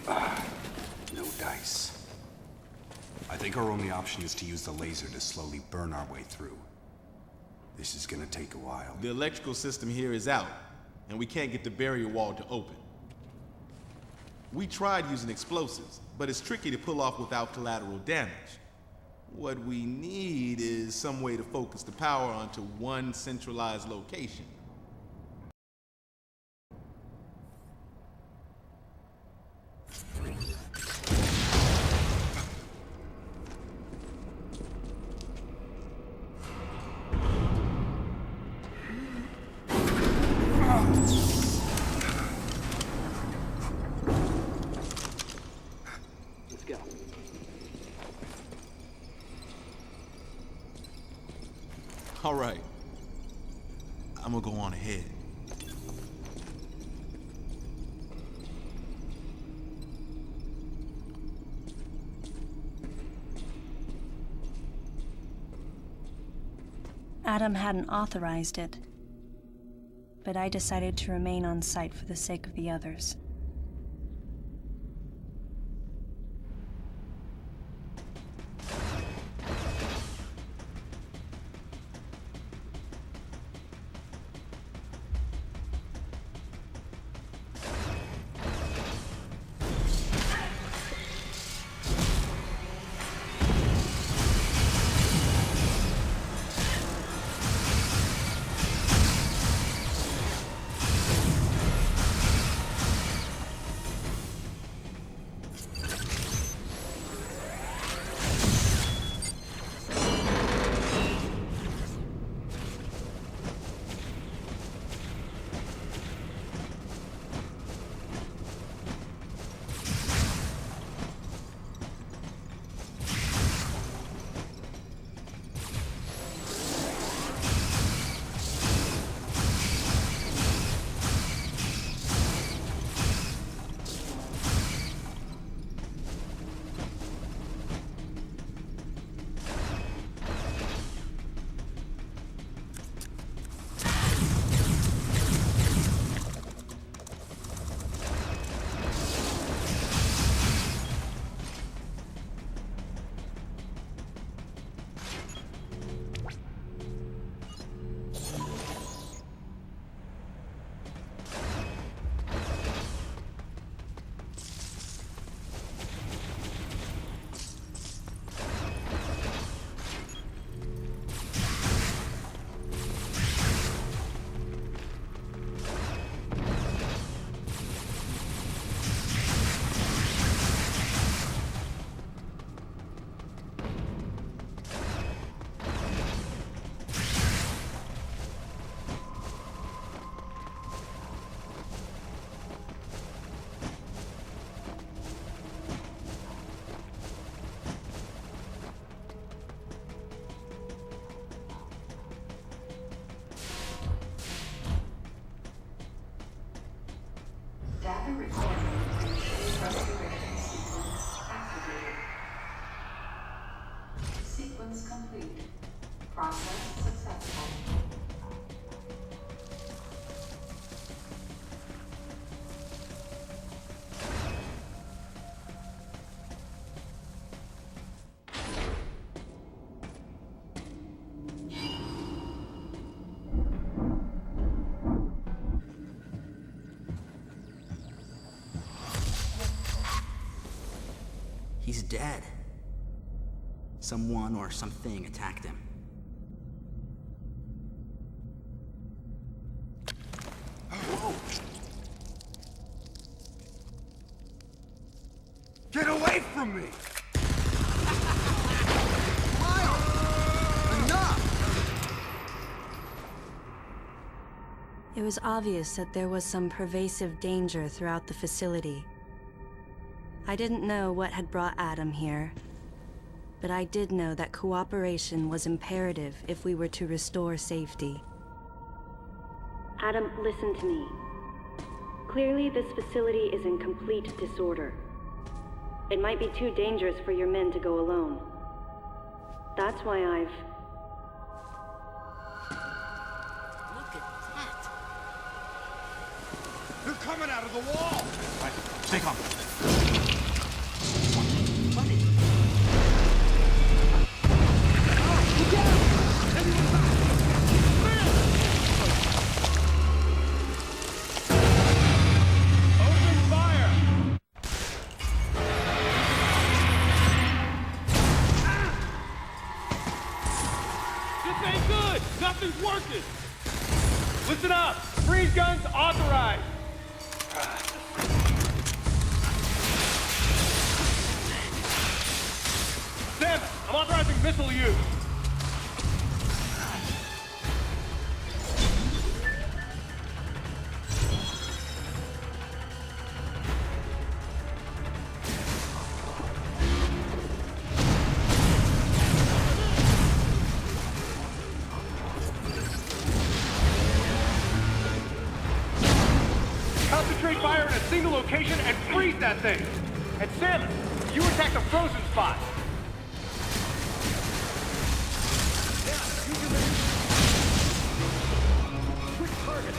No dice. I think our only option is to use the laser to slowly burn our way through. This is gonna take a while. The electrical system here is out, and we can't get the barrier wall to open. We tried using explosives, but it's tricky to pull off without collateral damage. What we need is some way to focus the power onto one centralized location. Let's go. All right. I'm gonna go on ahead. Adam hadn't authorized it, but I decided to remain on site for the sake of the others. Data recording. Restoration sequence activated. Sequence complete. Process successful. He's dead. Someone or something attacked him. Whoa! Get away from me! It was obvious that there was some pervasive danger throughout the facility. I didn't know what had brought Adam here, but I did know that cooperation was imperative if we were to restore safety. Adam, listen to me. Clearly, this facility is in complete disorder. It might be too dangerous for your men to go alone. That's why I've... Look at that! They're coming out of the wall! Right, stay calm. up! Freeze guns authorized! Sam, I'm authorizing missile use. Concentrate fire in a single location and freeze that thing. And Samus, you attack the frozen spot. Quick target.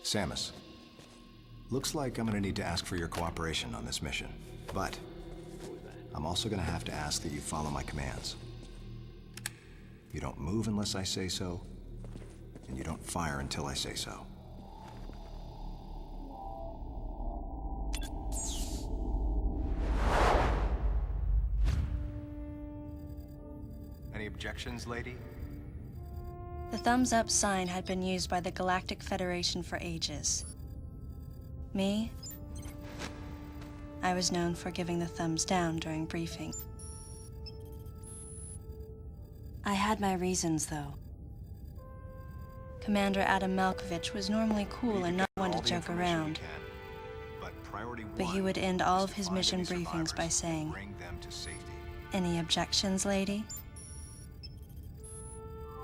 Samus, looks like I'm gonna need to ask for your cooperation on this mission, but I'm also gonna have to ask that you follow my commands. You don't move unless I say so, and you don't fire until I say so. Any objections, lady? The thumbs up sign had been used by the Galactic Federation for ages. Me? I was known for giving the thumbs down during briefing. I had my reasons, though. Commander Adam Malkovich was normally cool and not one to joke around. But he would end all of his mission briefings by saying, "Any objections, lady?"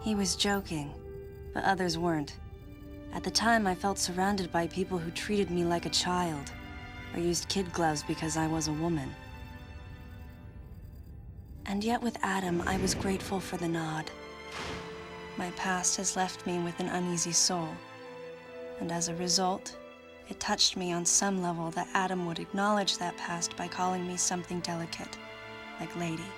He was joking, but others weren't. At the time, I felt surrounded by people who treated me like a child, or used kid gloves because I was a woman. And yet with Adam, I was grateful for the nod. My past has left me with an uneasy soul, and as a result, it touched me on some level that Adam would acknowledge that past by calling me something delicate, like lady.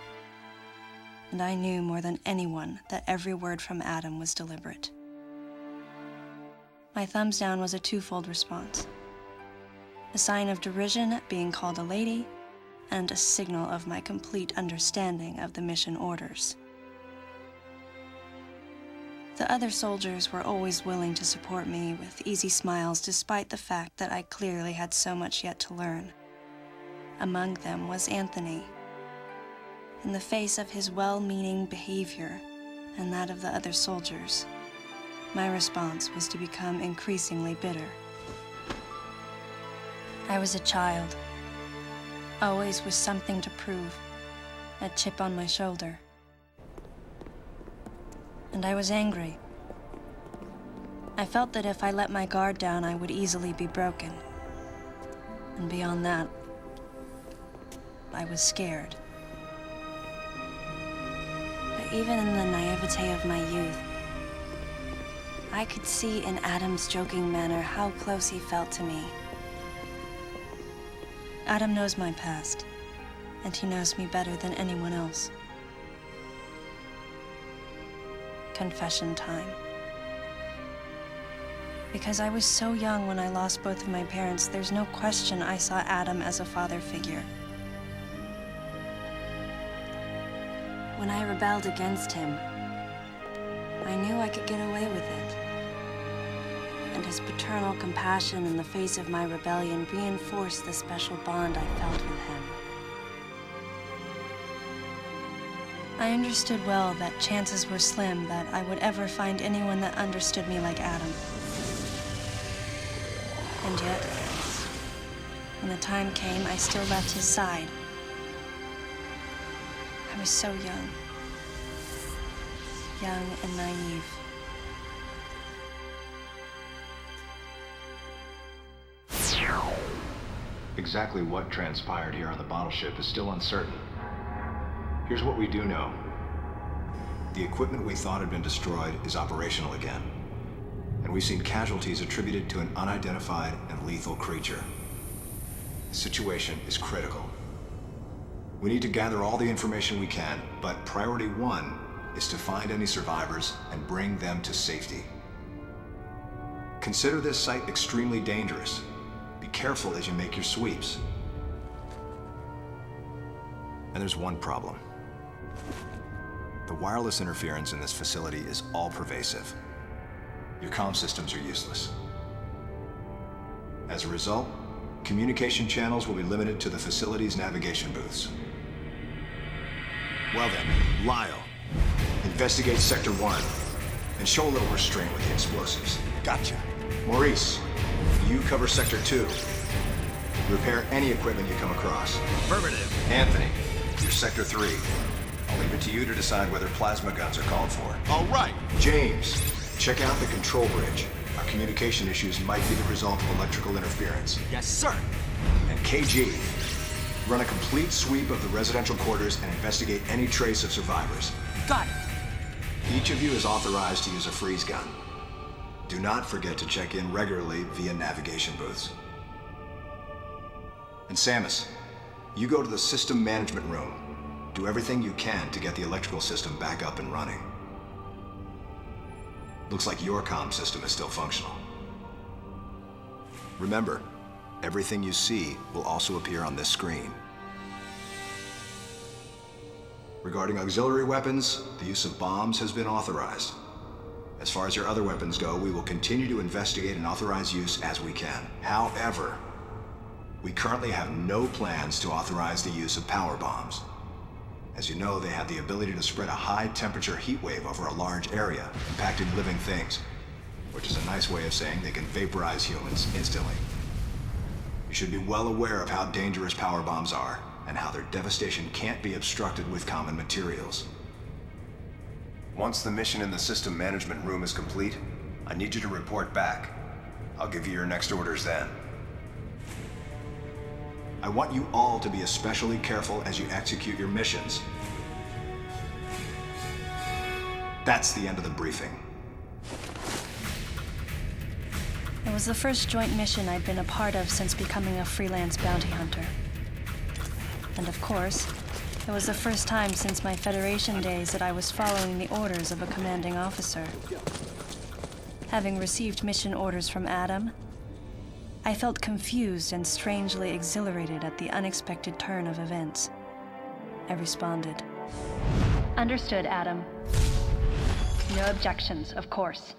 And I knew more than anyone that every word from Adam was deliberate. My thumbs down was a twofold response. A sign of derision at being called a lady, and a signal of my complete understanding of the mission orders. The other soldiers were always willing to support me with easy smiles despite the fact that I clearly had so much yet to learn. Among them was Anthony. In the face of his well-meaning behavior and that of the other soldiers, my response was to become increasingly bitter. I was a child, always with something to prove, a chip on my shoulder. And I was angry. I felt that if I let my guard down, I would easily be broken. And beyond that, I was scared. Even in the naivete of my youth, I could see in Adam's joking manner how close he felt to me. Adam knows my past, and he knows me better than anyone else. Confession time. Because I was so young when I lost both of my parents, there's no question I saw Adam as a father figure. When I rebelled against him, I knew I could get away with it. And his paternal compassion in the face of my rebellion reinforced the special bond I felt with him. I understood well that chances were slim that I would ever find anyone that understood me like Adam. And yet, when the time came, I still left his side. I was so young and naive. Exactly what transpired here on the bottle ship is still uncertain, Here's what we do know. The equipment we thought had been destroyed is operational again. And we've seen casualties attributed to an unidentified and lethal creature. The situation is critical. We need to gather all the information we can, but priority one is to find any survivors and bring them to safety. Consider this site extremely dangerous. Be careful as you make your sweeps. And there's one problem. The wireless interference in this facility is all-pervasive. Your comm systems are useless. As a result, communication channels will be limited to the facility's navigation booths. Well then, Lyle, investigate Sector 1 and show a little restraint with the explosives. Gotcha. Maurice, you cover Sector 2. Repair any equipment you come across. Affirmative. Anthony, you're Sector 3. I'll leave it to you to decide whether plasma guns are called for. All right. James, check out the control bridge. Our communication issues might be the result of electrical interference. Yes, sir. And KG, run a complete sweep of the residential quarters and investigate any trace of survivors. Got it. Each of you is authorized to use a freeze gun. Do not forget to check in regularly via navigation booths. And Samus, you go to the system management room. Do everything you can to get the electrical system back up and running. Looks like your comm system is still functional. Remember, everything you see will also appear on this screen. Regarding auxiliary weapons, the use of bombs has been authorized. As far as your other weapons go, we will continue to investigate and authorize use as we can. However, we currently have no plans to authorize the use of power bombs. As you know, they have the ability to spread a high-temperature heat wave over a large area, impacting living things, which is a nice way of saying they can vaporize humans instantly. You should be well aware of how dangerous power bombs are, and how their devastation can't be obstructed with common materials. Once the mission in the system management room is complete, I need you to report back. I'll give you your next orders then. I want you all to be especially careful as you execute your missions. That's the end of the briefing. It was the first joint mission I'd been a part of since becoming a freelance bounty hunter. And of course, it was the first time since my Federation days that I was following the orders of a commanding officer. Having received mission orders from Adam, I felt confused and strangely exhilarated at the unexpected turn of events. I responded. Understood, Adam. No objections, of course.